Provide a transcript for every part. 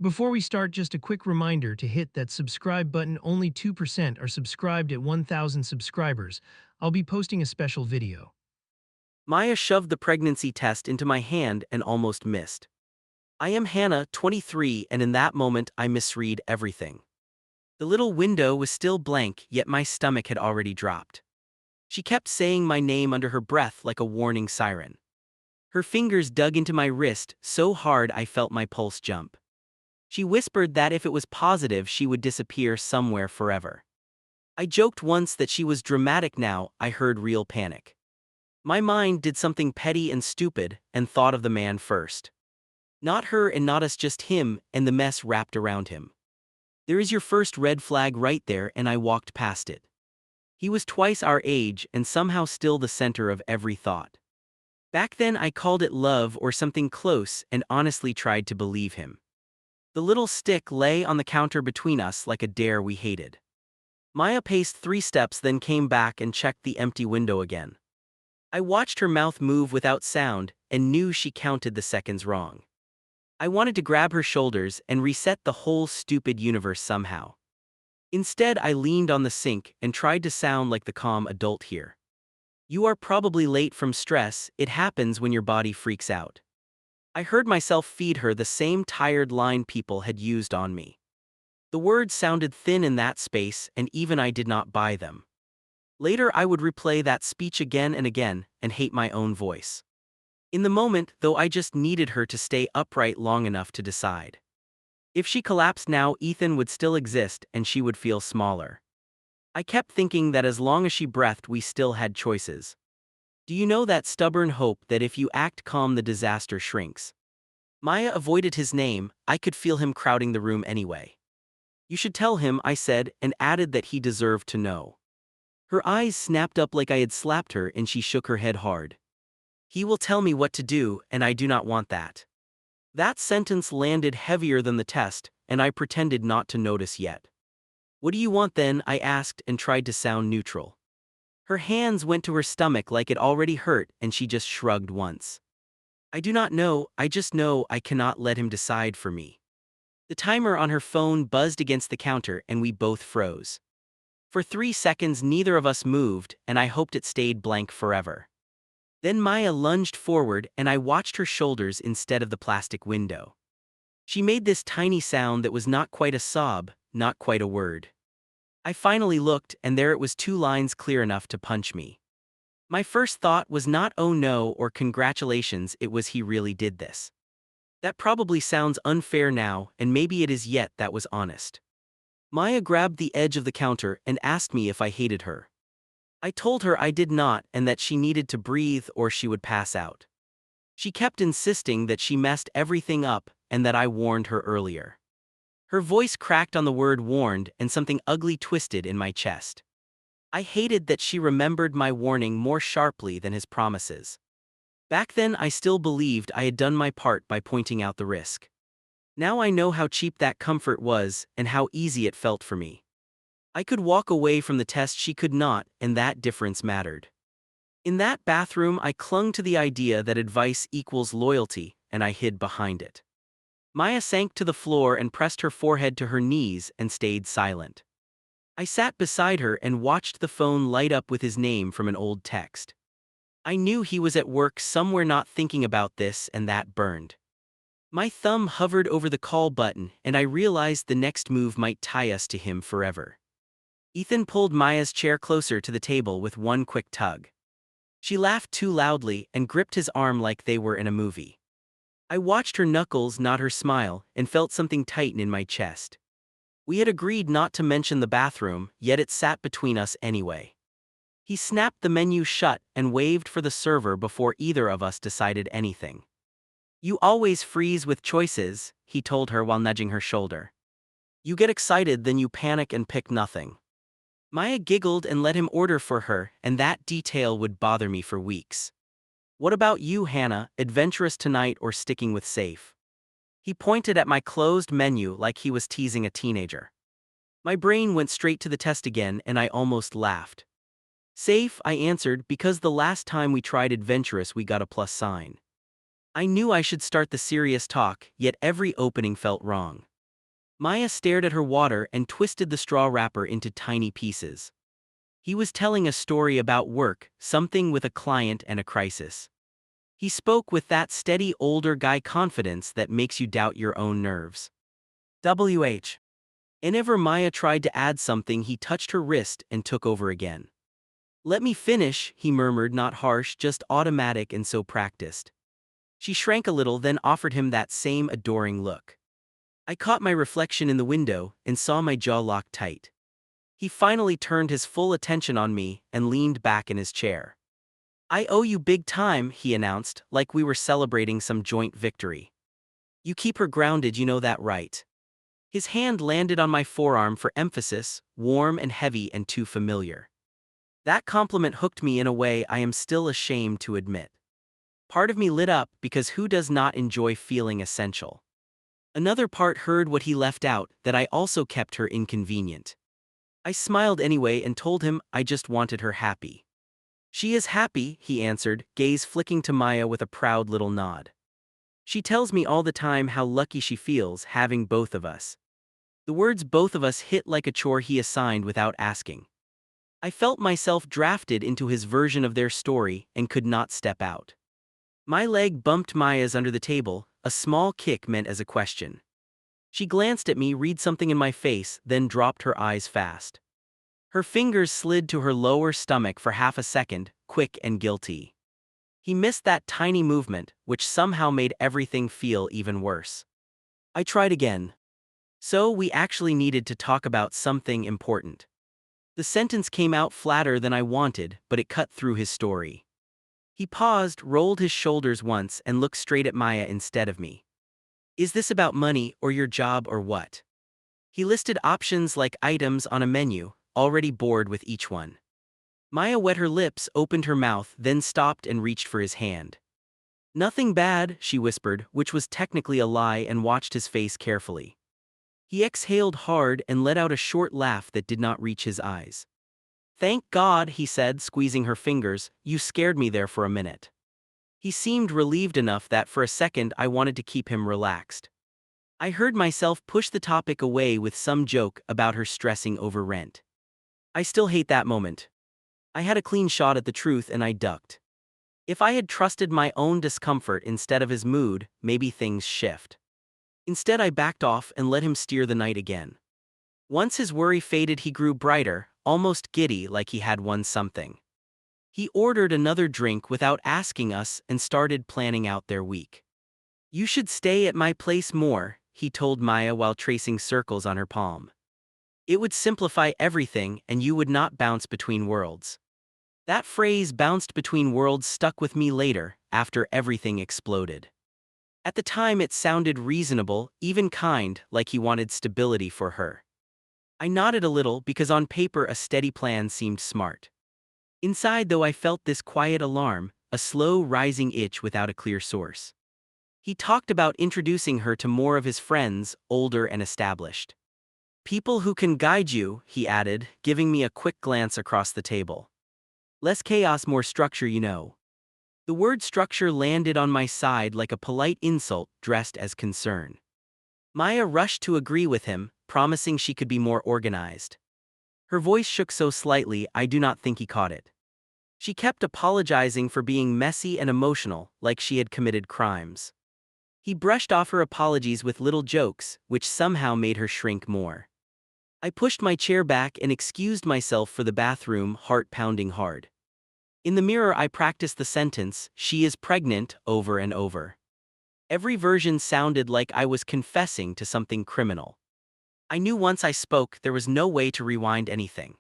Before we start, just a quick reminder to hit that subscribe button. Only 2% are subscribed at 1,000 subscribers. I'll be posting a special video. Maya shoved the pregnancy test into my hand and almost missed. I am Hannah, 23, and in that moment I misread everything. The little window was still blank, yet my stomach had already dropped. She kept saying my name under her breath like a warning siren. Her fingers dug into my wrist so hard I felt my pulse jump. She whispered that if it was positive she would disappear somewhere forever. I joked once that she was dramatic. Now I heard real panic. My mind did something petty and stupid and thought of the man first. Not her and not us, just him and the mess wrapped around him. There is your first red flag right there, and I walked past it. He was twice our age and somehow still the center of every thought. Back then I called it love or something close and honestly tried to believe him. The little stick lay on the counter between us like a dare we hated. Maya paced 3 steps, then came back and checked the empty window again. I watched her mouth move without sound and knew she counted the seconds wrong. I wanted to grab her shoulders and reset the whole stupid universe somehow. Instead, I leaned on the sink and tried to sound like the calm adult here. You are probably late from stress. It happens when your body freaks out. I heard myself feed her the same tired line people had used on me. The words sounded thin in that space, and even I did not buy them. Later I would replay that speech again and again and hate my own voice. In the moment, though, I just needed her to stay upright long enough to decide. If she collapsed now, Ethan would still exist and she would feel smaller. I kept thinking that as long as she breathed, we still had choices. Do you know that stubborn hope that if you act calm, the disaster shrinks? Maya avoided his name. I could feel him crowding the room anyway. You should tell him, I said, and added that he deserved to know. Her eyes snapped up like I had slapped her, and she shook her head hard. He will tell me what to do, and I do not want that. That sentence landed heavier than the test, and I pretended not to notice yet. What do you want then? I asked and tried to sound neutral. Her hands went to her stomach like it already hurt, and she just shrugged once. I do not know, I just know I cannot let him decide for me. The timer on her phone buzzed against the counter and we both froze. For 3 seconds neither of us moved, and I hoped it stayed blank forever. Then Maya lunged forward and I watched her shoulders instead of the plastic window. She made this tiny sound that was not quite a sob, not quite a word. I finally looked, and there it was, 2 lines clear enough to punch me. My first thought was not oh no or congratulations, it was he really did this. That probably sounds unfair now, and maybe it is, yet that was honest. Maya grabbed the edge of the counter and asked me if I hated her. I told her I did not and that she needed to breathe or she would pass out. She kept insisting that she messed everything up and that I warned her earlier. Her voice cracked on the word warned and something ugly twisted in my chest. I hated that she remembered my warning more sharply than his promises. Back then I still believed I had done my part by pointing out the risk. Now I know how cheap that comfort was and how easy it felt for me. I could walk away from the test, she could not, and that difference mattered. In that bathroom I clung to the idea that advice equals loyalty, and I hid behind it. Maya sank to the floor and pressed her forehead to her knees and stayed silent. I sat beside her and watched the phone light up with his name from an old text. I knew he was at work somewhere not thinking about this, and that burned. My thumb hovered over the call button and I realized the next move might tie us to him forever. Ethan pulled Maya's chair closer to the table with one quick tug. She laughed too loudly and gripped his arm like they were in a movie. I watched her knuckles, not her smile, and felt something tighten in my chest. We had agreed not to mention the bathroom, yet it sat between us anyway. He snapped the menu shut and waved for the server before either of us decided anything. You always freeze with choices, he told her while nudging her shoulder. You get excited, then you panic and pick nothing. Maya giggled and let him order for her, and that detail would bother me for weeks. What about you, Hannah, adventurous tonight or sticking with safe? He pointed at my closed menu like he was teasing a teenager. My brain went straight to the test again and I almost laughed. Safe, I answered, because the last time we tried adventurous we got a plus sign. I knew I should start the serious talk, yet every opening felt wrong. Maya stared at her water and twisted the straw wrapper into tiny pieces. He was telling a story about work, something with a client and a crisis. He spoke with that steady older guy confidence that makes you doubt your own nerves. WH. Whenever Maya tried to add something, he touched her wrist and took over again. Let me finish, he murmured, not harsh, just automatic and so practiced. She shrank a little, then offered him that same adoring look. I caught my reflection in the window and saw my jaw lock tight. He finally turned his full attention on me and leaned back in his chair. I owe you big time, he announced, like we were celebrating some joint victory. You keep her grounded, you know that, right? His hand landed on my forearm for emphasis, warm and heavy and too familiar. That compliment hooked me in a way I am still ashamed to admit. Part of me lit up because who does not enjoy feeling essential? Another part heard what he left out, that I also kept her inconvenient. I smiled anyway and told him I just wanted her happy. She is happy, he answered, gaze flicking to Maya with a proud little nod. She tells me all the time how lucky she feels having both of us. The words both of us hit like a chore he assigned without asking. I felt myself drafted into his version of their story and could not step out. My leg bumped Maya's under the table, a small kick meant as a question. She glanced at me, read something in my face, then dropped her eyes fast. Her fingers slid to her lower stomach for half a second, quick and guilty. He missed that tiny movement, which somehow made everything feel even worse. I tried again. So we actually needed to talk about something important. The sentence came out flatter than I wanted, but it cut through his story. He paused, rolled his shoulders once, and looked straight at Maya instead of me. Is this about money, or your job, or what? He listed options like items on a menu, already bored with each one. Maya wet her lips, opened her mouth, then stopped and reached for his hand. Nothing bad, she whispered, which was technically a lie, and watched his face carefully. He exhaled hard and let out a short laugh that did not reach his eyes. Thank God, he said, squeezing her fingers, you scared me there for a minute. He seemed relieved enough that for a second I wanted to keep him relaxed. I heard myself push the topic away with some joke about her stressing over rent. I still hate that moment. I had a clean shot at the truth and I ducked. If I had trusted my own discomfort instead of his mood, maybe things shift. Instead, I backed off and let him steer the night again. Once his worry faded, he grew brighter, almost giddy, like he had won something. He ordered another drink without asking us and started planning out their week. You should stay at my place more, he told Maya while tracing circles on her palm. It would simplify everything and you would not bounce between worlds. That phrase, bounced between worlds, stuck with me later, after everything exploded. At the time it sounded reasonable, even kind, like he wanted stability for her. I nodded a little because on paper a steady plan seemed smart. Inside, though, I felt this quiet alarm, a slow rising itch without a clear source. He talked about introducing her to more of his friends, older and established. People who can guide you, he added, giving me a quick glance across the table. Less chaos, more structure, you know. The word structure landed on my side like a polite insult dressed as concern. Maya rushed to agree with him, promising she could be more organized. Her voice shook so slightly I do not think he caught it. She kept apologizing for being messy and emotional, like she had committed crimes. He brushed off her apologies with little jokes, which somehow made her shrink more. I pushed my chair back and excused myself for the bathroom, heart pounding hard. In the mirror I practiced the sentence, "She is pregnant," over and over. Every version sounded like I was confessing to something criminal. I knew once I spoke there was no way to rewind anything.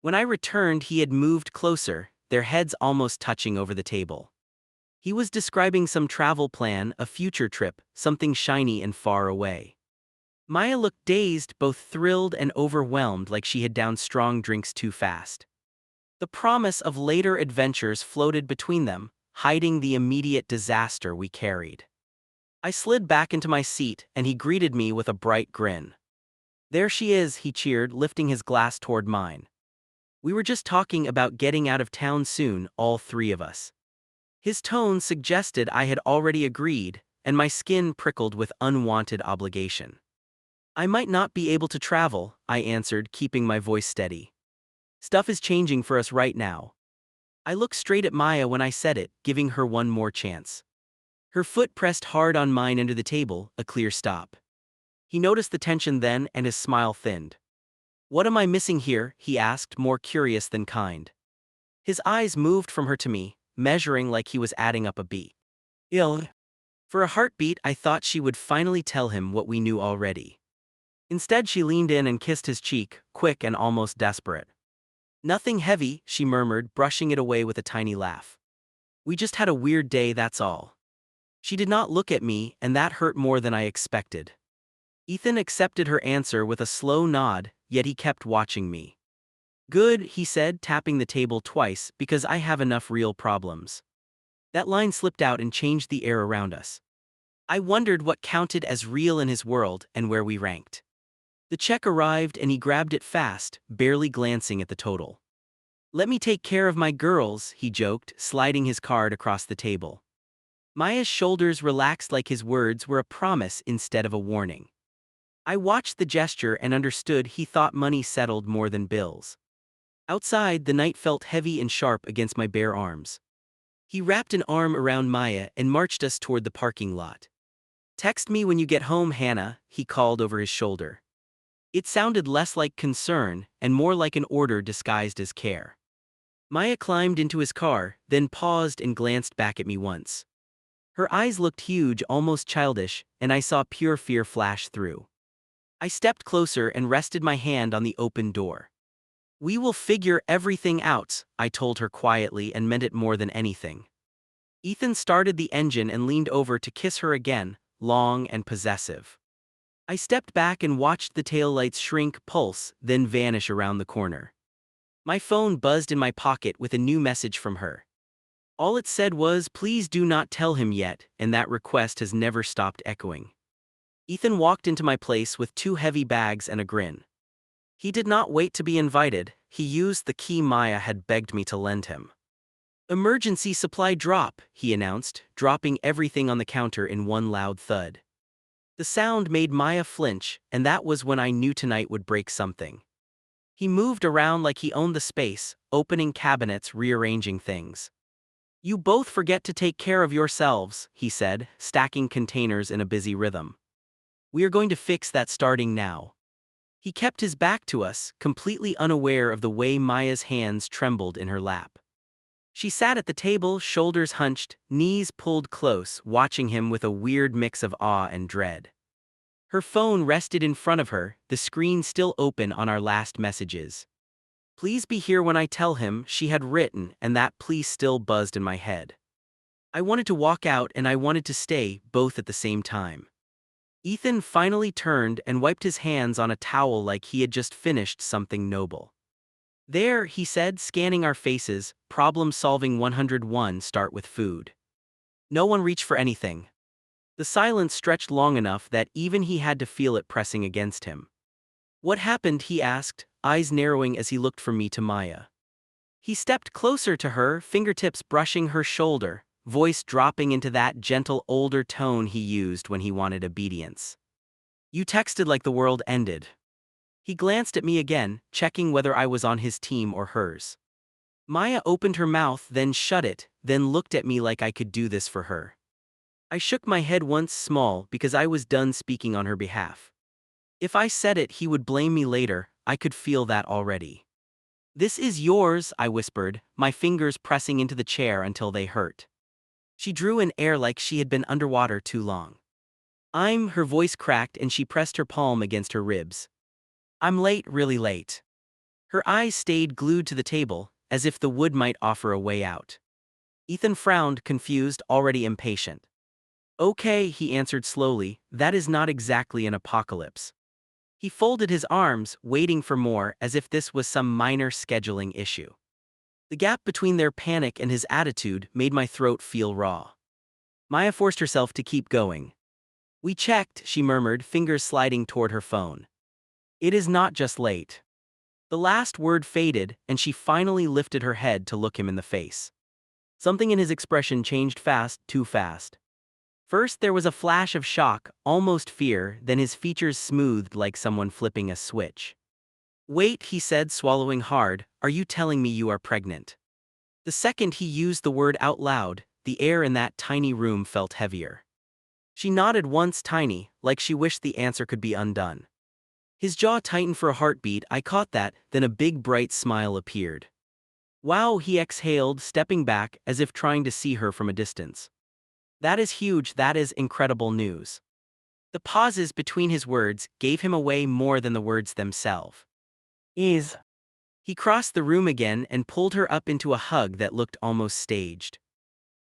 When I returned, he had moved closer, their heads almost touching over the table. He was describing some travel plan, a future trip, something shiny and far away. Maya looked dazed, both thrilled and overwhelmed, like she had downed strong drinks too fast. The promise of later adventures floated between them, hiding the immediate disaster we carried. I slid back into my seat, and he greeted me with a bright grin. There she is, he cheered, lifting his glass toward mine. We were just talking about getting out of town soon, all three of us. His tone suggested I had already agreed, and my skin prickled with unwanted obligation. I might not be able to travel, I answered, keeping my voice steady. Stuff is changing for us right now. I looked straight at Maya when I said it, giving her one more chance. Her foot pressed hard on mine under the table, a clear stop. He noticed the tension then and his smile thinned. What am I missing here? He asked, more curious than kind. His eyes moved from her to me, measuring like he was adding up a beat. Ill. For a heartbeat, I thought she would finally tell him what we knew already. Instead, she leaned in and kissed his cheek, quick and almost desperate. Nothing heavy, she murmured, brushing it away with a tiny laugh. We just had a weird day, that's all. She did not look at me, and that hurt more than I expected. Ethan accepted her answer with a slow nod, yet he kept watching me. Good, he said, tapping the table twice, because I have enough real problems. That line slipped out and changed the air around us. I wondered what counted as real in his world and where we ranked. The check arrived and he grabbed it fast, barely glancing at the total. Let me take care of my girls, he joked, sliding his card across the table. Maya's shoulders relaxed like his words were a promise instead of a warning. I watched the gesture and understood he thought money settled more than bills. Outside, the night felt heavy and sharp against my bare arms. He wrapped an arm around Maya and marched us toward the parking lot. Text me when you get home, Hannah, he called over his shoulder. It sounded less like concern and more like an order disguised as care. Maya climbed into his car, then paused and glanced back at me once. Her eyes looked huge, almost childish, and I saw pure fear flash through. I stepped closer and rested my hand on the open door. We will figure everything out, I told her quietly and meant it more than anything. Ethan started the engine and leaned over to kiss her again, long and possessive. I stepped back and watched the taillights shrink, pulse, then vanish around the corner. My phone buzzed in my pocket with a new message from her. All it said was, please do not tell him yet, and that request has never stopped echoing. Ethan walked into my place with 2 heavy bags and a grin. He did not wait to be invited, he used the key Maya had begged me to lend him. Emergency supply drop, he announced, dropping everything on the counter in one loud thud. The sound made Maya flinch, and that was when I knew tonight would break something. He moved around like he owned the space, opening cabinets, rearranging things. You both forget to take care of yourselves, he said, stacking containers in a busy rhythm. We are going to fix that starting now. He kept his back to us, completely unaware of the way Maya's hands trembled in her lap. She sat at the table, shoulders hunched, knees pulled close, watching him with a weird mix of awe and dread. Her phone rested in front of her, the screen still open on our last messages. Please be here when I tell him, she had written, and that please still buzzed in my head. I wanted to walk out and I wanted to stay, both at the same time. Ethan finally turned and wiped his hands on a towel like he had just finished something noble. There, he said, scanning our faces, problem solving 101, start with food. No one reached for anything. The silence stretched long enough that even he had to feel it pressing against him. What happened, he asked, eyes narrowing as he looked from me to Maya. He stepped closer to her, fingertips brushing her shoulder, voice dropping into that gentle older tone he used when he wanted obedience. You texted like the world ended. He glanced at me again, checking whether I was on his team or hers. Maya opened her mouth, then shut it, then looked at me like I could do this for her. I shook my head once small because I was done speaking on her behalf. If I said it, he would blame me later, I could feel that already. This is yours, I whispered, my fingers pressing into the chair until they hurt. She drew in air like she had been underwater too long. Her voice cracked and she pressed her palm against her ribs. I'm late, really late. Her eyes stayed glued to the table, as if the wood might offer a way out. Ethan frowned, confused, already impatient. Okay, he answered slowly, that is not exactly an apocalypse. He folded his arms, waiting for more, as if this was some minor scheduling issue. The gap between their panic and his attitude made my throat feel raw. Maya forced herself to keep going. We checked, she murmured, fingers sliding toward her phone. It is not just late. The last word faded, and she finally lifted her head to look him in the face. Something in his expression changed fast, too fast. First there was a flash of shock, almost fear, then his features smoothed like someone flipping a switch. "Wait," he said, swallowing hard, "are you telling me you are pregnant?" The second he used the word out loud, the air in that tiny room felt heavier. She nodded once, tiny, like she wished the answer could be undone. His jaw tightened for a heartbeat. I caught that, then a big bright smile appeared. "Wow," he exhaled, stepping back as if trying to see her from a distance. "That is huge, that is incredible news." The pauses between his words gave him away more than the words themselves. "Is." He crossed the room again and pulled her up into a hug that looked almost staged.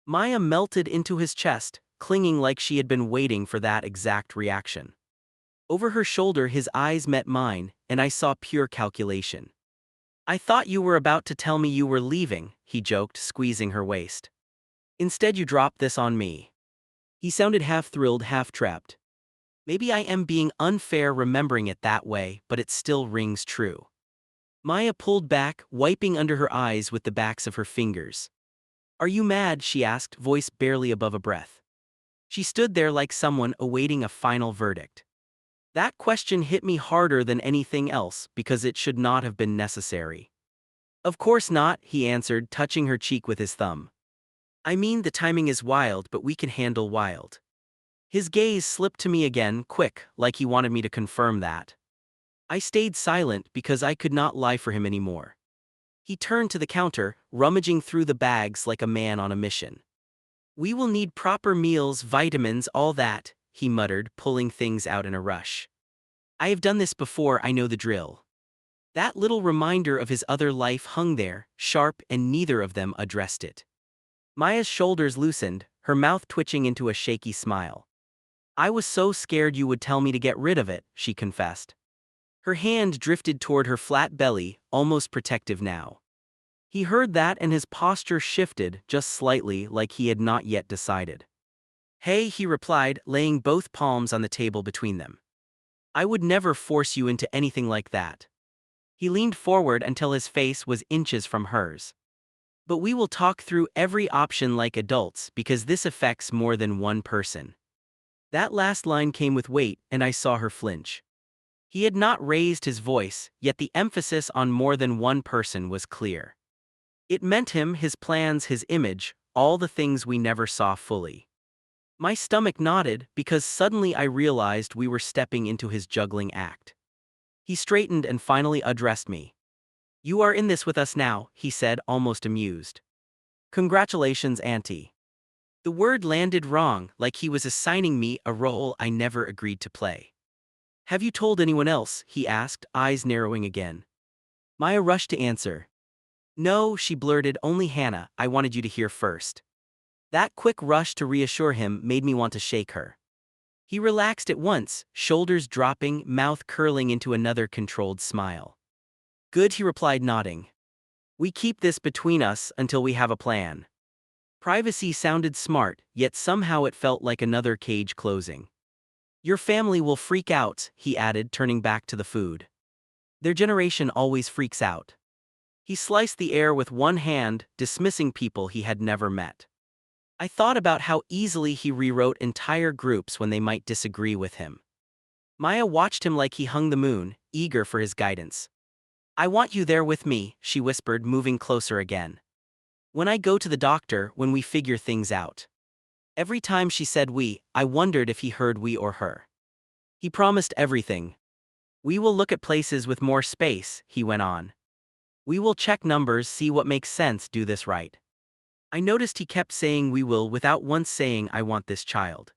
Maya melted into his chest, clinging like she had been waiting for that exact reaction. Over her shoulder his eyes met mine, and I saw pure calculation. "I thought you were about to tell me you were leaving," he joked, squeezing her waist. "Instead you dropped this on me." He sounded half thrilled, half trapped. Maybe I am being unfair remembering it that way, but it still rings true. Maya pulled back, wiping under her eyes with the backs of her fingers. "Are you mad?" she asked, voice barely above a breath. She stood there like someone awaiting a final verdict. That question hit me harder than anything else because it should not have been necessary. "Of course not," he answered, touching her cheek with his thumb. "I mean, the timing is wild, but we can handle wild." His gaze slipped to me again, quick, like he wanted me to confirm that. I stayed silent because I could not lie for him anymore. He turned to the counter, rummaging through the bags like a man on a mission. "We will need proper meals, vitamins, all that," he muttered, pulling things out in a rush. "I have done this before, I know the drill." That little reminder of his other life hung there, sharp, and neither of them addressed it. Maya's shoulders loosened, her mouth twitching into a shaky smile. "I was so scared you would tell me to get rid of it," she confessed. Her hand drifted toward her flat belly, almost protective now. He heard that and his posture shifted, just slightly, like he had not yet decided. "Hey," he replied, laying both palms on the table between them. "I would never force you into anything like that." He leaned forward until his face was inches from hers. "But we will talk through every option like adults because this affects more than one person." That last line came with weight, and I saw her flinch. He had not raised his voice, yet the emphasis on more than one person was clear. It meant him, his plans, his image, all the things we never saw fully. My stomach knotted because suddenly I realized we were stepping into his juggling act. He straightened and finally addressed me. "You are in this with us now," he said, almost amused. "Congratulations, Auntie." The word landed wrong, like he was assigning me a role I never agreed to play. "Have you told anyone else?" he asked, eyes narrowing again. Maya rushed to answer. "No," she blurted, "only Hannah, I wanted you to hear first." That quick rush to reassure him made me want to shake her. He relaxed at once, shoulders dropping, mouth curling into another controlled smile. "Good," he replied, nodding. "We keep this between us until we have a plan." Privacy sounded smart, yet somehow it felt like another cage closing. "Your family will freak out," he added, turning back to the food. "Their generation always freaks out." He sliced the air with one hand, dismissing people he had never met. I thought about how easily he rewrote entire groups when they might disagree with him. Maya watched him like he hung the moon, eager for his guidance. "I want you there with me," she whispered, moving closer again. "When I go to the doctor, when we figure things out." Every time she said we, I wondered if he heard we or her. He promised everything. "We will look at places with more space," he went on. "We will check numbers, see what makes sense, do this right." I noticed he kept saying "we will" without once saying "I want this child."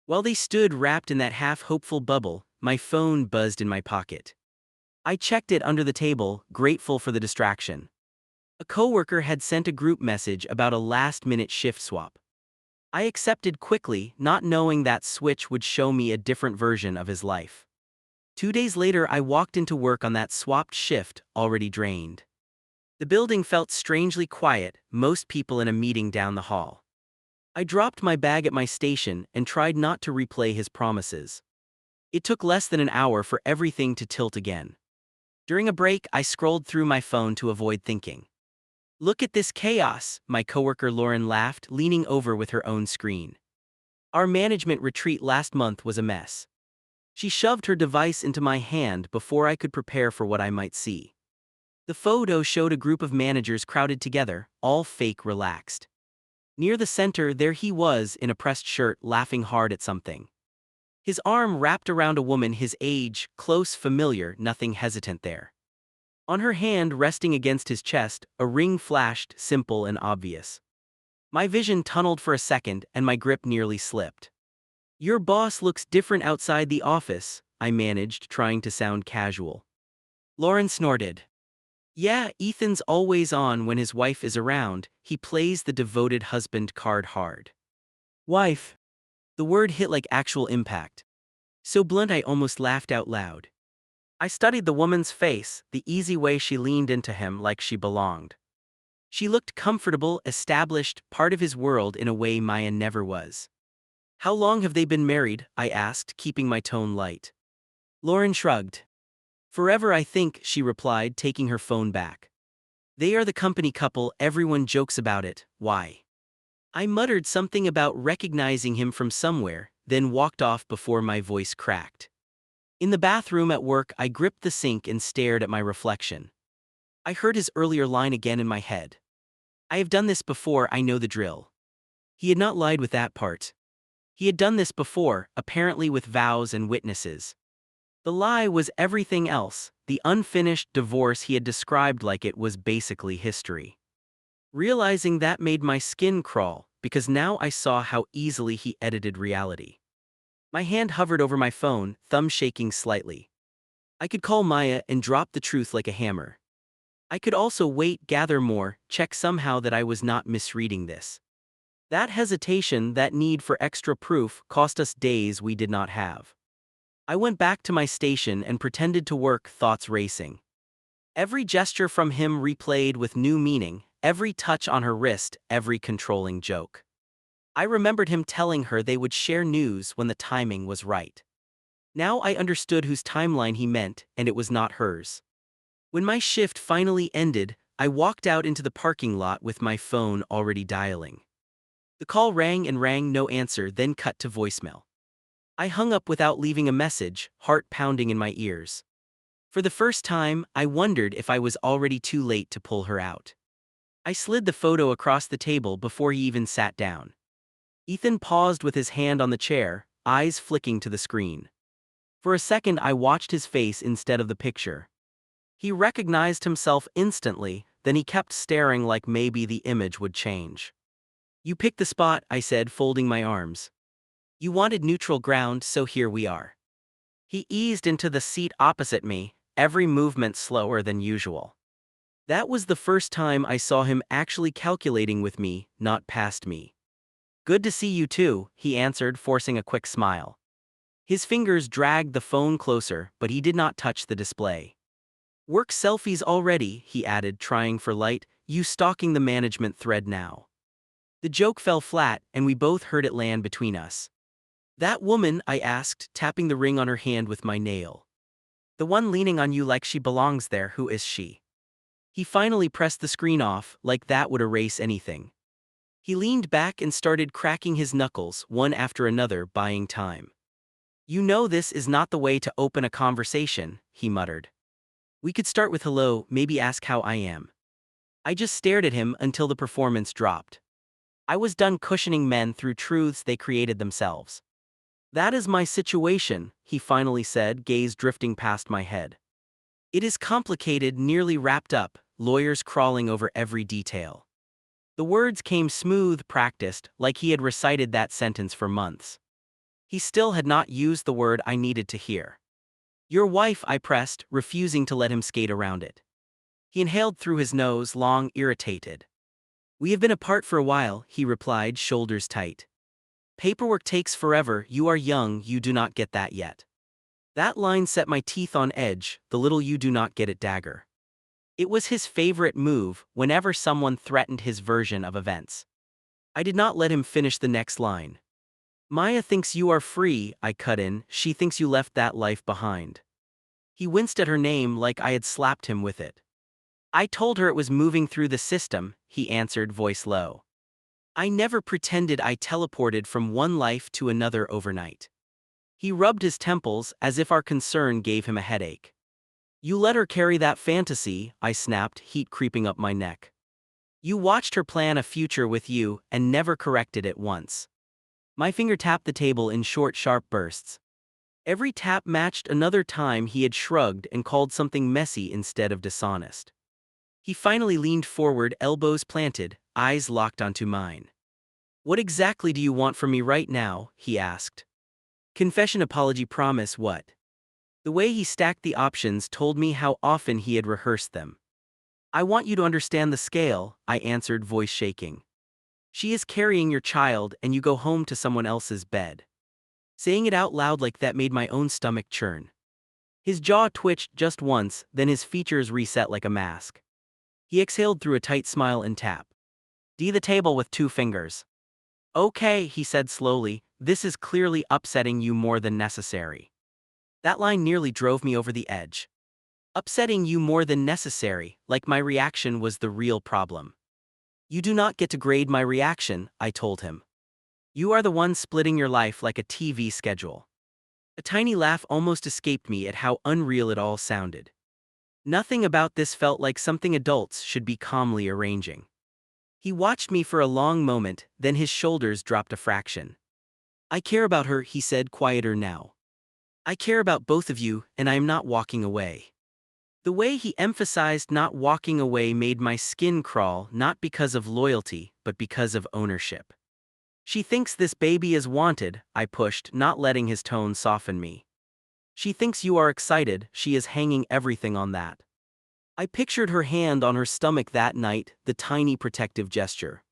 While they stood wrapped in that half-hopeful bubble, my phone buzzed in my pocket. I checked it under the table, grateful for the distraction. A coworker had sent a group message about a last-minute shift swap. I accepted quickly, not knowing that switch would show me a different version of his life. 2 days later I walked into work on that swapped shift, already drained. The building felt strangely quiet, most people in a meeting down the hall. I dropped my bag at my station and tried not to replay his promises. It took less than an hour for everything to tilt again. During a break, I scrolled through my phone to avoid thinking. "Look at this chaos," my coworker Lauren laughed, leaning over with her own screen. Our management retreat last month was a mess. She shoved her device into my hand before I could prepare for what I might see. The photo showed a group of managers crowded together, all fake relaxed. Near the center, there he was in a pressed shirt, laughing hard at something. His arm wrapped around a woman his age, close, familiar, nothing hesitant there. On her hand resting against his chest, a ring flashed, simple and obvious. My vision tunneled for a second and my grip nearly slipped. "Your boss looks different outside the office," I managed, trying to sound casual. Lauren snorted. "Yeah, Ethan's always on when his wife is around. He plays the devoted husband card hard." Wife. The word hit like actual impact. So blunt I almost laughed out loud. I studied the woman's face, the easy way she leaned into him like she belonged. She looked comfortable, established, part of his world in a way Maya never was. "How long have they been married?" I asked, keeping my tone light. Lauren shrugged. "Forever, I think," she replied, taking her phone back. "They are the company couple, everyone jokes about it, why?" I muttered something about recognizing him from somewhere, then walked off before my voice cracked. In the bathroom at work, I gripped the sink and stared at my reflection. I heard his earlier line again in my head. "I have done this before, I know the drill." He had not lied with that part. He had done this before, apparently with vows and witnesses. The lie was everything else. The unfinished divorce he had described like it was basically history. Realizing that made my skin crawl, because now I saw how easily he edited reality. My hand hovered over my phone, thumb shaking slightly. I could call Maya and drop the truth like a hammer. I could also wait, gather more, check somehow that I was not misreading this. That hesitation, that need for extra proof, cost us days we did not have. I went back to my station and pretended to work, thoughts racing. Every gesture from him replayed with new meaning, every touch on her wrist, every controlling joke. I remembered him telling her they would share news when the timing was right. Now I understood whose timeline he meant, and it was not hers. When my shift finally ended, I walked out into the parking lot with my phone already dialing. The call rang and rang, no answer, then cut to voicemail. I hung up without leaving a message, heart pounding in my ears. For the first time, I wondered if I was already too late to pull her out. I slid the photo across the table before he even sat down. Ethan paused with his hand on the chair, eyes flicking to the screen. For a second I watched his face instead of the picture. He recognized himself instantly, then he kept staring like maybe the image would change. "You picked the spot," I said, folding my arms. "You wanted neutral ground, so here we are." He eased into the seat opposite me, every movement slower than usual. That was the first time I saw him actually calculating with me, not past me. "Good to see you too," he answered, forcing a quick smile. His fingers dragged the phone closer, but he did not touch the display. "Work selfies already," he added, trying for light. "You stalking the management thread now." The joke fell flat, and we both heard it land between us. "That woman?" I asked, tapping the ring on her hand with my nail. "The one leaning on you like she belongs there, who is she?" He finally pressed the screen off, like that would erase anything. He leaned back and started cracking his knuckles, one after another, buying time. "You know this is not the way to open a conversation," he muttered. "We could start with hello, maybe ask how I am." I just stared at him until the performance dropped. I was done cushioning men through truths they created themselves. "That is my situation," he finally said, gaze drifting past my head. "It is complicated, nearly wrapped up, lawyers crawling over every detail." The words came smooth, practiced, like he had recited that sentence for months. He still had not used the word I needed to hear. "Your wife," I pressed, refusing to let him skate around it. He inhaled through his nose, long, irritated. "We have been apart for a while," he replied, shoulders tight. "Paperwork takes forever, you are young, you do not get that yet." That line set my teeth on edge, the little "you do not get it" dagger. It was his favorite move whenever someone threatened his version of events. I did not let him finish the next line. "Maya thinks you are free," I cut in, "she thinks you left that life behind." He winced at her name like I had slapped him with it. "I told her it was moving through the system," he answered, voice low. I never pretended I teleported from one life to another overnight. He rubbed his temples as if our concern gave him a headache. You let her carry that fantasy, I snapped, heat creeping up my neck. You watched her plan a future with you and never corrected it once. My finger tapped the table in short, sharp bursts. Every tap matched another time he had shrugged and called something messy instead of dishonest. He finally leaned forward, elbows planted, eyes locked onto mine. What exactly do you want from me right now? He asked. Confession, apology, promise, what? The way he stacked the options told me how often he had rehearsed them. I want you to understand the scale, I answered, voice shaking. She is carrying your child and you go home to someone else's bed. Saying it out loud like that made my own stomach churn. His jaw twitched just once, then his features reset like a mask. He exhaled through a tight smile and tapped the table with 2 fingers. Okay, he said slowly, this is clearly upsetting you more than necessary. That line nearly drove me over the edge. Upsetting you more than necessary, like my reaction was the real problem. You do not get to grade my reaction, I told him. You are the one splitting your life like a TV schedule. A tiny laugh almost escaped me at how unreal it all sounded. Nothing about this felt like something adults should be calmly arranging. He watched me for a long moment, then his shoulders dropped a fraction. I care about her, he said, quieter now. I care about both of you, and I am not walking away. The way he emphasized not walking away made my skin crawl, not because of loyalty, but because of ownership. She thinks this baby is wanted, I pushed, not letting his tone soften me. She thinks you are excited, she is hanging everything on that. I pictured her hand on her stomach that night, the tiny protective gesture.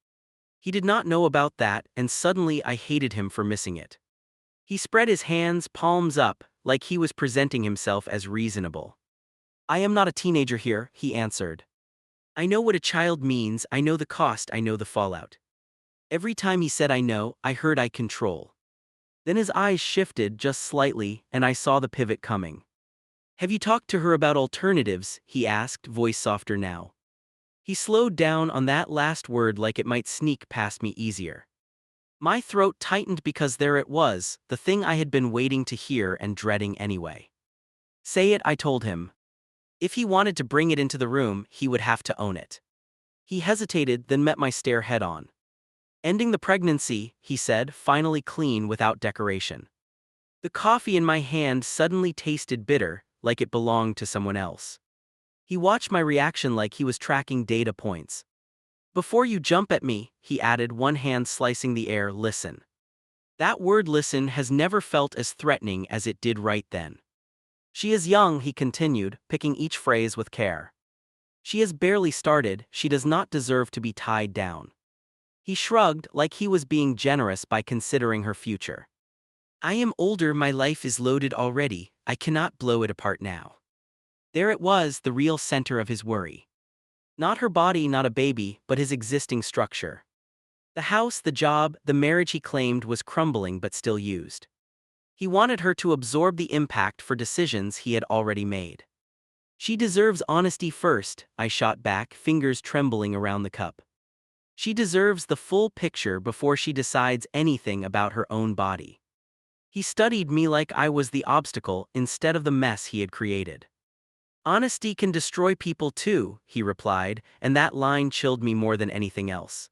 He did not know about that, and suddenly I hated him for missing it. He spread his hands, palms up, like he was presenting himself as reasonable. I am not a teenager here, he answered. I know what a child means, I know the cost, I know the fallout. Every time he said I know, I heard I control. Then his eyes shifted just slightly, and I saw the pivot coming. Have you talked to her about alternatives? He asked, voice softer now. He slowed down on that last word like it might sneak past me easier. My throat tightened because there it was, the thing I had been waiting to hear and dreading anyway. Say it, I told him. If he wanted to bring it into the room, he would have to own it. He hesitated, then met my stare head-on. Ending the pregnancy, he said, finally clean without decoration. The coffee in my hand suddenly tasted bitter, like it belonged to someone else. He watched my reaction like he was tracking data points. Before you jump at me, he added, one hand slicing the air, listen. That word listen has never felt as threatening as it did right then. She is young, he continued, picking each phrase with care. She has barely started, she does not deserve to be tied down. He shrugged, like he was being generous by considering her future. I am older, my life is loaded already, I cannot blow it apart now. There it was, the real center of his worry. Not her body, not a baby, but his existing structure. The house, the job, the marriage he claimed was crumbling but still used. He wanted her to absorb the impact for decisions he had already made. She deserves honesty first, I shot back, fingers trembling around the cup. She deserves the full picture before she decides anything about her own body. He studied me like I was the obstacle instead of the mess he had created. Honesty can destroy people too, he replied, and that line chilled me more than anything else.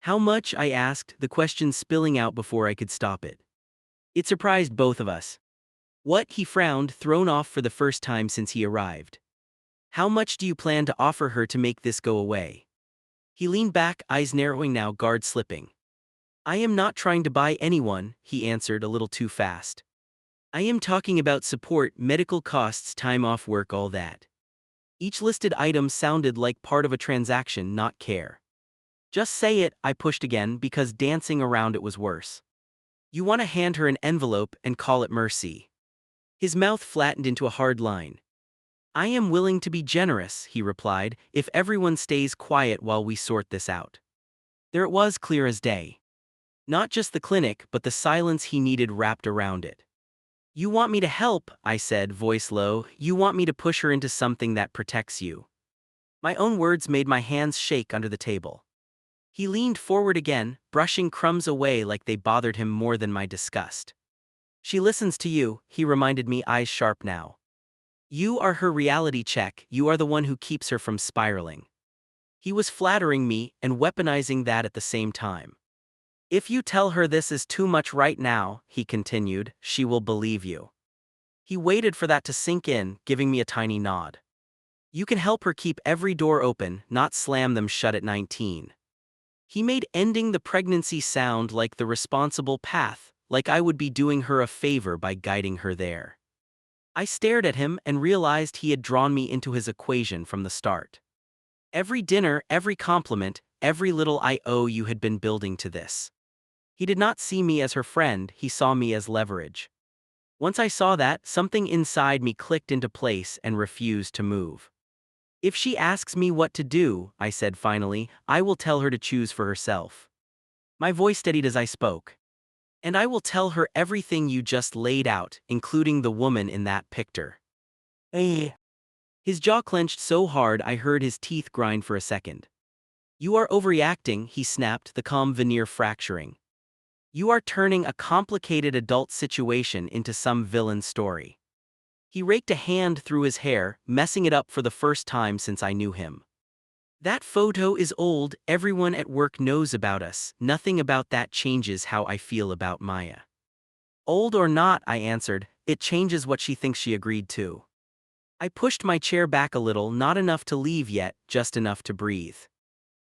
How much, I asked, the question spilling out before I could stop it. It surprised both of us. What, he frowned, thrown off for the first time since he arrived. How much do you plan to offer her to make this go away? He leaned back, eyes narrowing now, guard slipping. I am not trying to buy anyone, he answered a little too fast. I am talking about support, medical costs, time off work, all that. Each listed item sounded like part of a transaction, not care. Just say it, I pushed again because dancing around it was worse. You want to hand her an envelope and call it mercy. His mouth flattened into a hard line. I am willing to be generous, he replied, if everyone stays quiet while we sort this out. There it was, clear as day. Not just the clinic, but the silence he needed wrapped around it. You want me to help, I said, voice low. You want me to push her into something that protects you. My own words made my hands shake under the table. He leaned forward again, brushing crumbs away like they bothered him more than my disgust. She listens to you, he reminded me, eyes sharp now. You are her reality check, you are the one who keeps her from spiraling. He was flattering me and weaponizing that at the same time. If you tell her this is too much right now, he continued, she will believe you. He waited for that to sink in, giving me a tiny nod. You can help her keep every door open, not slam them shut at 19. He made ending the pregnancy sound like the responsible path, like I would be doing her a favor by guiding her there. I stared at him and realized he had drawn me into his equation from the start. Every dinner, every compliment, every little I owe you had been building to this. He did not see me as her friend, he saw me as leverage. Once I saw that, something inside me clicked into place and refused to move. If she asks me what to do, I said finally, I will tell her to choose for herself. My voice steadied as I spoke. And I will tell her everything you just laid out, including the woman in that picture. Eh. His jaw clenched so hard I heard his teeth grind for a second. You are overreacting, he snapped, the calm veneer fracturing. You are turning a complicated adult situation into some villain story. He raked a hand through his hair, messing it up for the first time since I knew him. That photo is old, everyone at work knows about us, nothing about that changes how I feel about Maya. Old or not, I answered, it changes what she thinks she agreed to. I pushed my chair back a little, not enough to leave yet, just enough to breathe.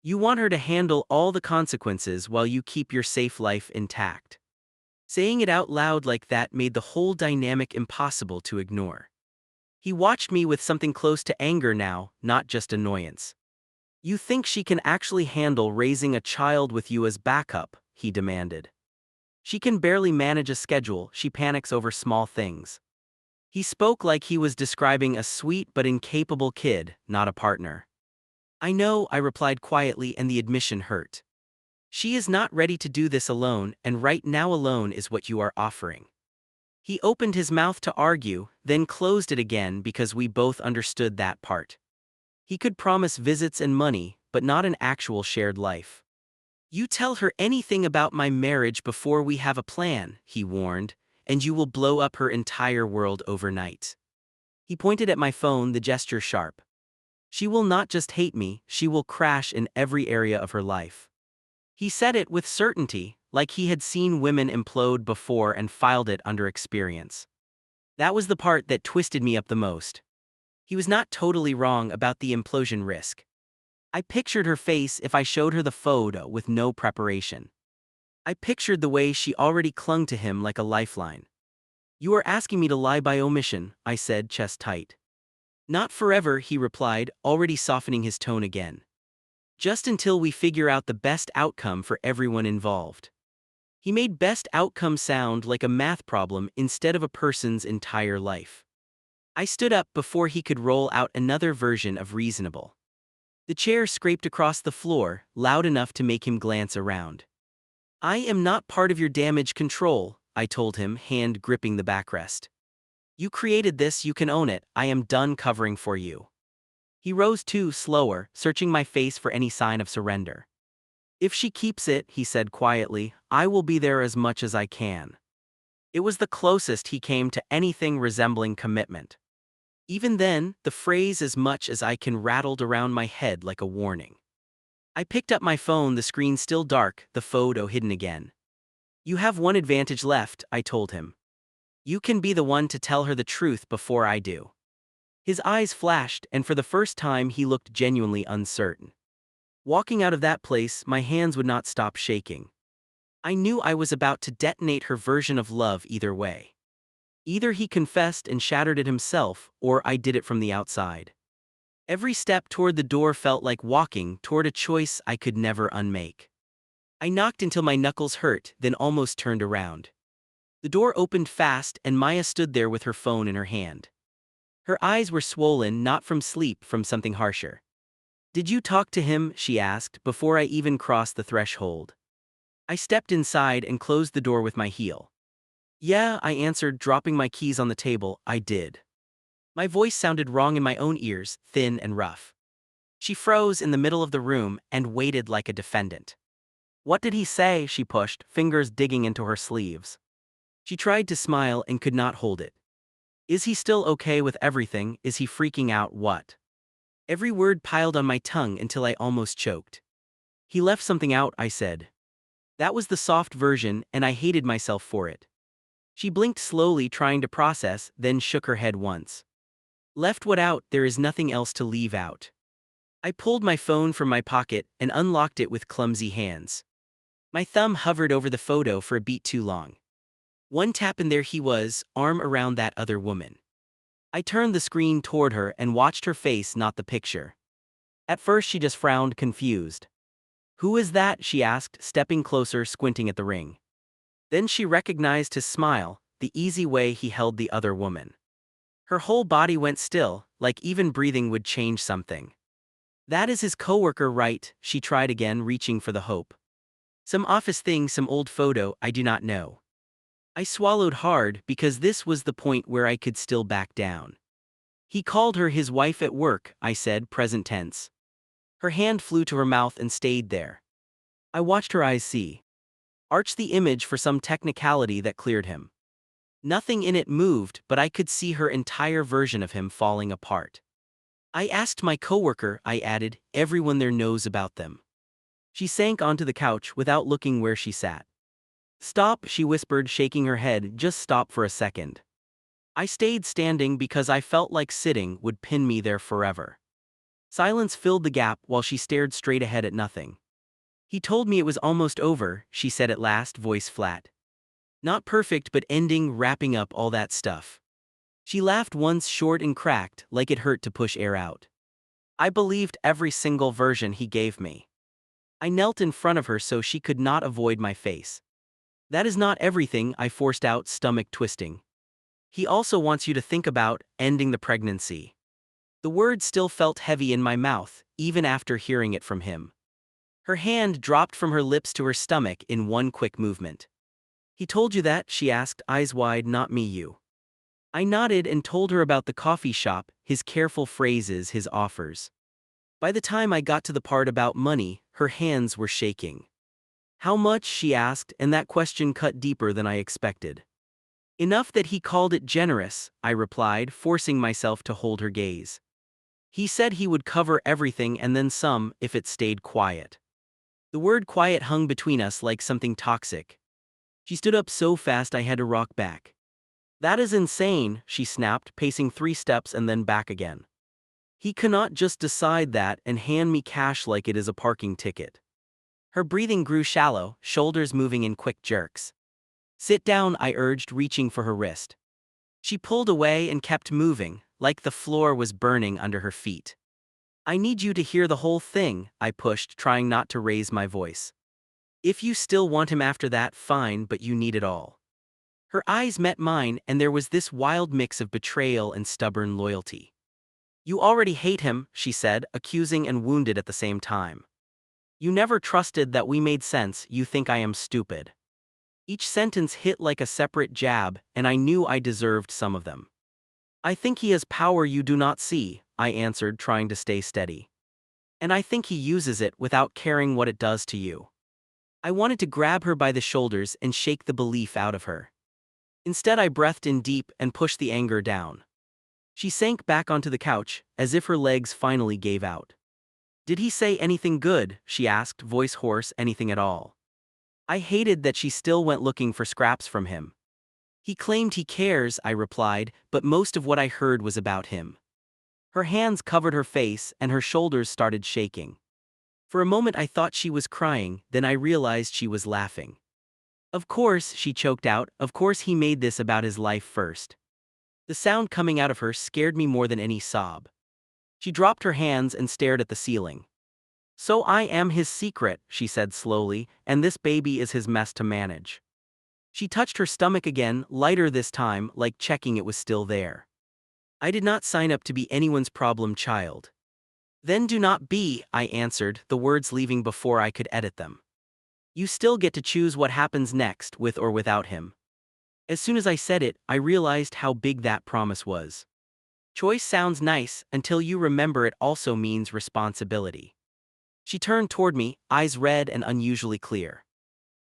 You want her to handle all the consequences while you keep your safe life intact. Saying it out loud like that made the whole dynamic impossible to ignore. He watched me with something close to anger now, not just annoyance. You think she can actually handle raising a child with you as backup, he demanded. She can barely manage a schedule, she panics over small things. He spoke like he was describing a sweet but incapable kid, not a partner. I know, I replied quietly, and the admission hurt. She is not ready to do this alone, and right now alone is what you are offering. He opened his mouth to argue, then closed it again because we both understood that part. He could promise visits and money, but not an actual shared life. You tell her anything about my marriage before we have a plan, he warned, and you will blow up her entire world overnight. He pointed at my phone, the gesture sharp. She will not just hate me, she will crash in every area of her life. He said it with certainty, like he had seen women implode before and filed it under experience. That was the part that twisted me up the most. He was not totally wrong about the implosion risk. I pictured her face if I showed her the photo with no preparation. I pictured the way she already clung to him like a lifeline. You are asking me to lie by omission, I said, chest tight. Not forever, he replied, already softening his tone again. Just until we figure out the best outcome for everyone involved. He made best outcome sound like a math problem instead of a person's entire life. I stood up before he could roll out another version of reasonable. The chair scraped across the floor, loud enough to make him glance around. I am not part of your damage control, I told him, hand gripping the backrest. You created this, you can own it, I am done covering for you. He rose too, slower, searching my face for any sign of surrender. If she keeps it, he said quietly, I will be there as much as I can. It was the closest he came to anything resembling commitment. Even then, the phrase as much as I can rattled around my head like a warning. I picked up my phone, the screen still dark, the photo hidden again. You have one advantage left, I told him. You can be the one to tell her the truth before I do. His eyes flashed, and for the first time he looked genuinely uncertain. Walking out of that place, my hands would not stop shaking. I knew I was about to detonate her version of love either way. Either he confessed and shattered it himself, or I did it from the outside. Every step toward the door felt like walking toward a choice I could never unmake. I knocked until my knuckles hurt, then almost turned around. The door opened fast and Maya stood there with her phone in her hand. Her eyes were swollen, not from sleep, from something harsher. Did you talk to him? She asked, before I even crossed the threshold. I stepped inside and closed the door with my heel. Yeah, I answered, dropping my keys on the table, I did. My voice sounded wrong in my own ears, thin and rough. She froze in the middle of the room and waited like a defendant. What did he say? She pushed, fingers digging into her sleeves. She tried to smile and could not hold it. Is he still okay with everything? Is he freaking out? What? Every word piled on my tongue until I almost choked. He left something out, I said. That was the soft version, and I hated myself for it. She blinked slowly, trying to process, then shook her head once. Left what out? There is nothing else to leave out. I pulled my phone from my pocket and unlocked it with clumsy hands. My thumb hovered over the photo for a beat too long. One tap and there he was, arm around that other woman. I turned the screen toward her and watched her face, not the picture. At first she just frowned, confused. Who is that? She asked, stepping closer, squinting at the ring. Then she recognized his smile, the easy way he held the other woman. Her whole body went still, like even breathing would change something. That is his coworker, right? She tried again, reaching for the hope. Some office thing, some old photo, I do not know. I swallowed hard because this was the point where I could still back down. He called her his wife at work, I said, present tense. Her hand flew to her mouth and stayed there. I watched her eyes arch the image for some technicality that cleared him. Nothing in it moved, but I could see her entire version of him falling apart. I asked my coworker, I added, everyone there knows about them. She sank onto the couch without looking where she sat. Stop, she whispered, shaking her head, just stop for a second. I stayed standing because I felt like sitting would pin me there forever. Silence filled the gap while she stared straight ahead at nothing. He told me it was almost over, she said at last, voice flat. Not perfect, but ending, wrapping up all that stuff. She laughed once, short and cracked, like it hurt to push air out. I believed every single version he gave me. I knelt in front of her so she could not avoid my face. That is not everything, I forced out, stomach twisting. He also wants you to think about ending the pregnancy. The word still felt heavy in my mouth, even after hearing it from him. Her hand dropped from her lips to her stomach in one quick movement. He told you that? She asked, eyes wide. Not me, you. I nodded and told her about the coffee shop, his careful phrases, his offers. By the time I got to the part about money, her hands were shaking. How much? She asked, and that question cut deeper than I expected. Enough that he called it generous, I replied, forcing myself to hold her gaze. He said he would cover everything and then some, if it stayed quiet. The word quiet hung between us like something toxic. She stood up so fast I had to rock back. That is insane, she snapped, pacing 3 steps and then back again. He cannot just decide that and hand me cash like it is a parking ticket. Her breathing grew shallow, shoulders moving in quick jerks. Sit down, I urged, reaching for her wrist. She pulled away and kept moving, like the floor was burning under her feet. I need you to hear the whole thing, I pushed, trying not to raise my voice. If you still want him after that, fine, but you need it all. Her eyes met mine, and there was this wild mix of betrayal and stubborn loyalty. You already hate him, she said, accusing and wounded at the same time. You never trusted that we made sense. You think I am stupid. Each sentence hit like a separate jab, and I knew I deserved some of them. I think he has power you do not see, I answered, trying to stay steady. And I think he uses it without caring what it does to you. I wanted to grab her by the shoulders and shake the belief out of her. Instead, I breathed in deep and pushed the anger down. She sank back onto the couch, as if her legs finally gave out. Did he say anything good? She asked, voice hoarse. Anything at all? I hated that she still went looking for scraps from him. He claimed he cares, I replied, but most of what I heard was about him. Her hands covered her face and her shoulders started shaking. For a moment I thought she was crying, then I realized she was laughing. Of course, she choked out, of course he made this about his life first. The sound coming out of her scared me more than any sob. She dropped her hands and stared at the ceiling. So I am his secret, she said slowly, and this baby is his mess to manage. She touched her stomach again, lighter this time, like checking it was still there. I did not sign up to be anyone's problem child. Then do not be, I answered, the words leaving before I could edit them. You still get to choose what happens next, with or without him. As soon as I said it, I realized how big that promise was. Choice sounds nice, until you remember it also means responsibility. She turned toward me, eyes red and unusually clear.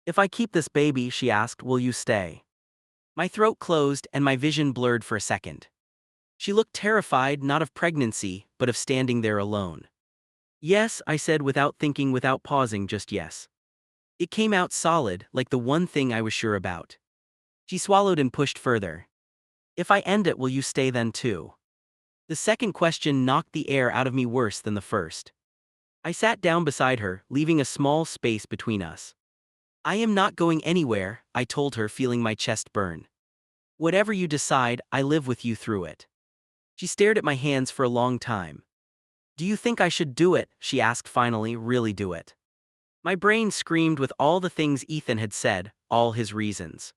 If I keep this baby, she asked, will you stay? My throat closed and my vision blurred for a second. She looked terrified, not of pregnancy, but of standing there alone. Yes, I said without thinking, without pausing, just yes. It came out solid, like the one thing I was sure about. She swallowed and pushed further. If I end it, will you stay then too? The second question knocked the air out of me worse than the first. I sat down beside her, leaving a small space between us. I am not going anywhere, I told her, feeling my chest burn. Whatever you decide, I live with you through it. She stared at my hands for a long time. Do you think I should do it? She asked finally, really do it? My brain screamed with all the things Ethan had said, all his reasons.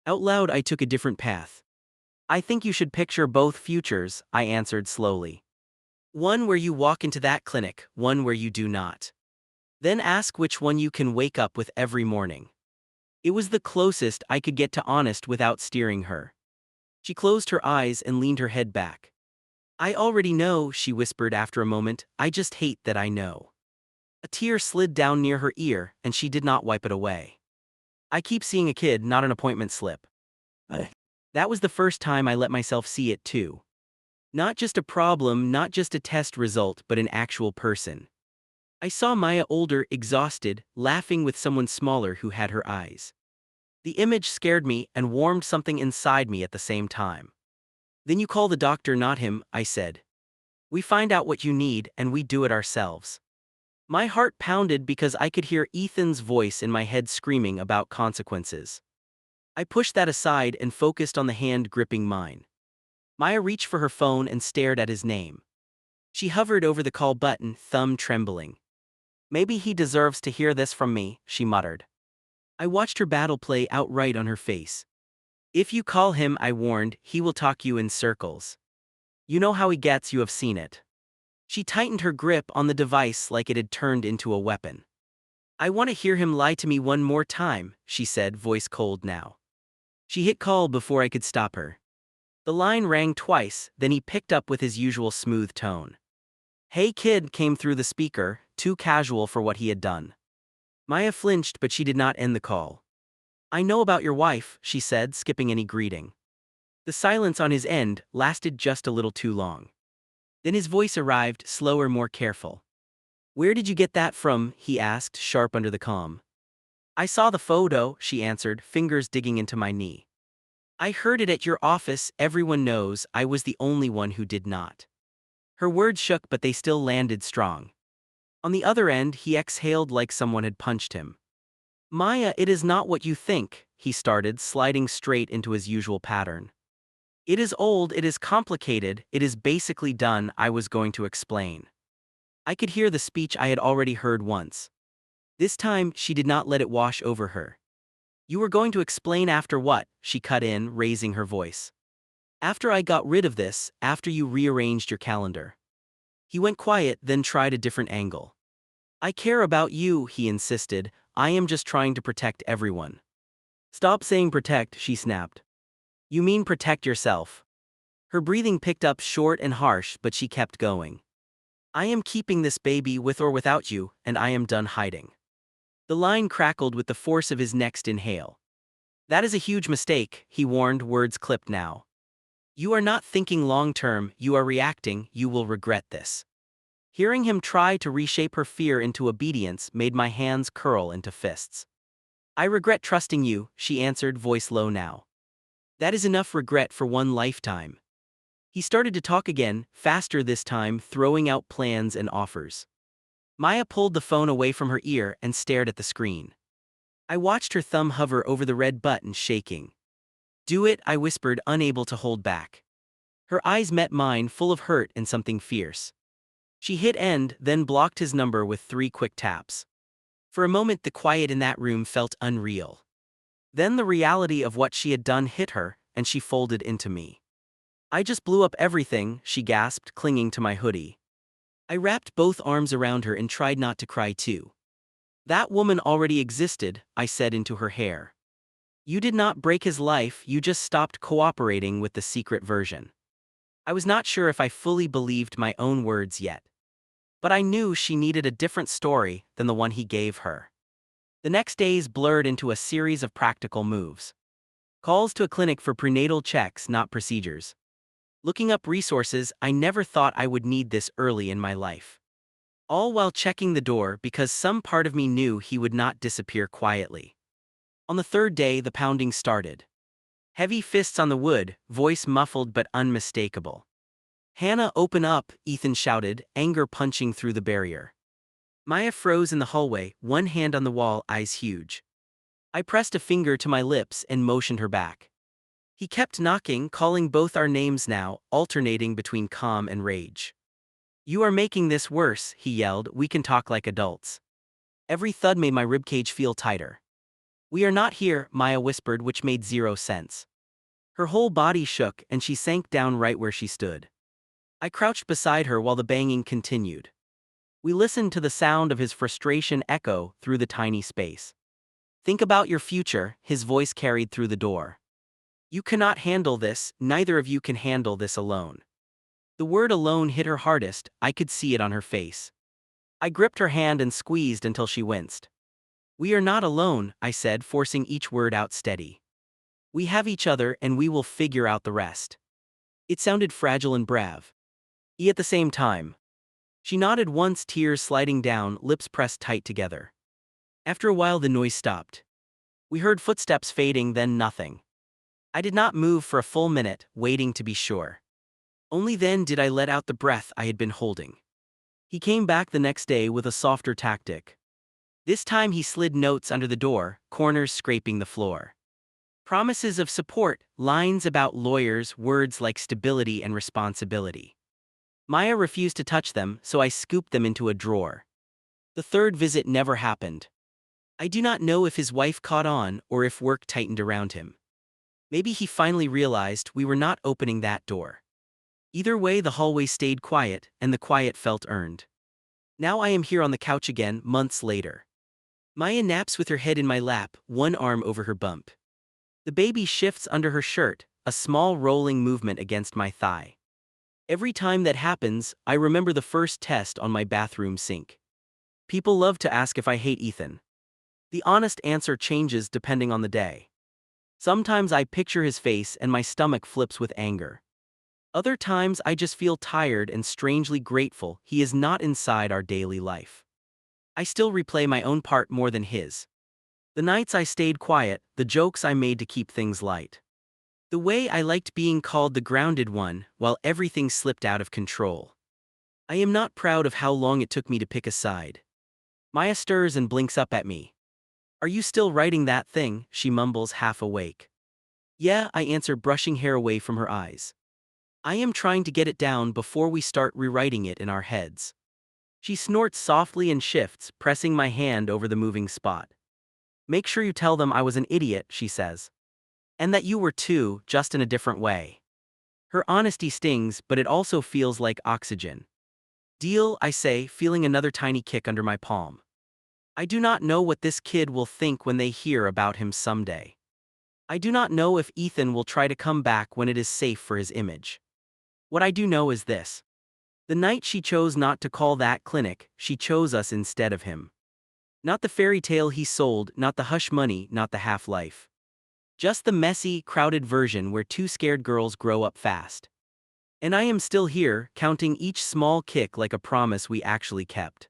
Out loud, I took a different path. I think you should picture both futures, I answered slowly. One where you walk into that clinic, one where you do not. Then ask which one you can wake up with every morning. It was the closest I could get to honest without steering her. She closed her eyes and leaned her head back. I already know, she whispered after a moment, I just hate that I know. A tear slid down near her ear, and she did not wipe it away. I keep seeing a kid, not an appointment slip. That was the first time I let myself see it too. Not just a problem, not just a test result, but an actual person. I saw Maya older, exhausted, laughing with someone smaller who had her eyes. The image scared me and warmed something inside me at the same time. Then you call the doctor, not him, I said. We find out what you need and we do it ourselves. My heart pounded because I could hear Ethan's voice in my head screaming about consequences. I pushed that aside and focused on the hand gripping mine. Maya reached for her phone and stared at his name. She hovered over the call button, thumb trembling. Maybe he deserves to hear this from me, she muttered. I watched her battle play out right on her face. If you call him, I warned, he will talk you in circles. You know how he gets, you have seen it. She tightened her grip on the device like it had turned into a weapon. I want to hear him lie to me one more time, she said, voice cold now. She hit call before I could stop her. The line rang twice, then he picked up with his usual smooth tone. Hey kid, came through the speaker, too casual for what he had done. Maya flinched, but she did not end the call. I know about your wife, she said, skipping any greeting. The silence on his end lasted just a little too long. Then his voice arrived, slower, more careful. Where did you get that from? He asked, sharp under the calm. I saw the photo, she answered, fingers digging into my knee. I heard it at your office, everyone knows I was the only one who did not. Her words shook, but they still landed strong. On the other end, he exhaled like someone had punched him. Maya, it is not what you think, he started, sliding straight into his usual pattern. It is old, it is complicated, it is basically done, I was going to explain. I could hear the speech I had already heard once. This time, she did not let it wash over her. You were going to explain after what? She cut in, raising her voice. After I got rid of this, after you rearranged your calendar. He went quiet, then tried a different angle. I care about you, he insisted, I am just trying to protect everyone. Stop saying protect, she snapped. You mean protect yourself. Her breathing picked up short and harsh, but she kept going. I am keeping this baby with or without you, and I am done hiding. The line crackled with the force of his next inhale. That is a huge mistake, he warned, words clipped now. You are not thinking long-term, you are reacting, you will regret this. Hearing him try to reshape her fear into obedience made my hands curl into fists. I regret trusting you, she answered, voice low now. That is enough regret for one lifetime. He started to talk again, faster this time, throwing out plans and offers. Maya pulled the phone away from her ear and stared at the screen. I watched her thumb hover over the red button, shaking. Do it, I whispered, unable to hold back. Her eyes met mine, full of hurt and something fierce. She hit end, then blocked his number with 3 quick taps. For a moment the quiet in that room felt unreal. Then the reality of what she had done hit her, and she folded into me. I just blew up everything, she gasped, clinging to my hoodie. I wrapped both arms around her and tried not to cry too. That woman already existed, I said into her hair. You did not break his life, you just stopped cooperating with the secret version. I was not sure if I fully believed my own words yet. But I knew she needed a different story than the one he gave her. The next days blurred into a series of practical moves. Calls to a clinic for prenatal checks, not procedures. Looking up resources I never thought I would need this early in my life. All while checking the door because some part of me knew he would not disappear quietly. On the third day, the pounding started. Heavy fists on the wood, voice muffled but unmistakable. "Hannah, open up," Ethan shouted, anger punching through the barrier. Maya froze in the hallway, one hand on the wall, eyes huge. I pressed a finger to my lips and motioned her back. He kept knocking, calling both our names now, alternating between calm and rage. "You are making this worse," he yelled, "we can talk like adults." Every thud made my ribcage feel tighter. "We are not here," Maya whispered, which made zero sense. Her whole body shook and she sank down right where she stood. I crouched beside her while the banging continued. We listened to the sound of his frustration echo through the tiny space. "Think about your future," his voice carried through the door. "You cannot handle this, neither of you can handle this alone." The word alone hit her hardest, I could see it on her face. I gripped her hand and squeezed until she winced. "We are not alone," I said, forcing each word out steady. "We have each other and we will figure out the rest." It sounded fragile and brave. At the same time. She nodded once, tears sliding down, lips pressed tight together. After a while the noise stopped. We heard footsteps fading, then nothing. I did not move for a full minute, waiting to be sure. Only then did I let out the breath I had been holding. He came back the next day with a softer tactic. This time he slid notes under the door, corners scraping the floor. Promises of support, lines about lawyers, words like stability and responsibility. Maya refused to touch them, so I scooped them into a drawer. The third visit never happened. I do not know if his wife caught on or if work tightened around him. Maybe he finally realized we were not opening that door. Either way, the hallway stayed quiet, and the quiet felt earned. Now I am here on the couch again, months later. Maya naps with her head in my lap, one arm over her bump. The baby shifts under her shirt, a small rolling movement against my thigh. Every time that happens, I remember the first test on my bathroom sink. People love to ask if I hate Ethan. The honest answer changes depending on the day. Sometimes I picture his face and my stomach flips with anger. Other times I just feel tired and strangely grateful he is not inside our daily life. I still replay my own part more than his. The nights I stayed quiet, the jokes I made to keep things light. The way I liked being called the grounded one while everything slipped out of control. I am not proud of how long it took me to pick a side. Maya stirs and blinks up at me. "Are you still writing that thing?" she mumbles, half awake. "Yeah," I answer, brushing hair away from her eyes. "I am trying to get it down before we start rewriting it in our heads." She snorts softly and shifts, pressing my hand over the moving spot. "Make sure you tell them I was an idiot," she says. "And that you were too, just in a different way." Her honesty stings, but it also feels like oxygen. "Deal," I say, feeling another tiny kick under my palm. I do not know what this kid will think when they hear about him someday. I do not know if Ethan will try to come back when it is safe for his image. What I do know is this. The night she chose not to call that clinic, she chose us instead of him. Not the fairy tale he sold, not the hush money, not the half-life. Just the messy, crowded version where two scared girls grow up fast. And I am still here, counting each small kick like a promise we actually kept.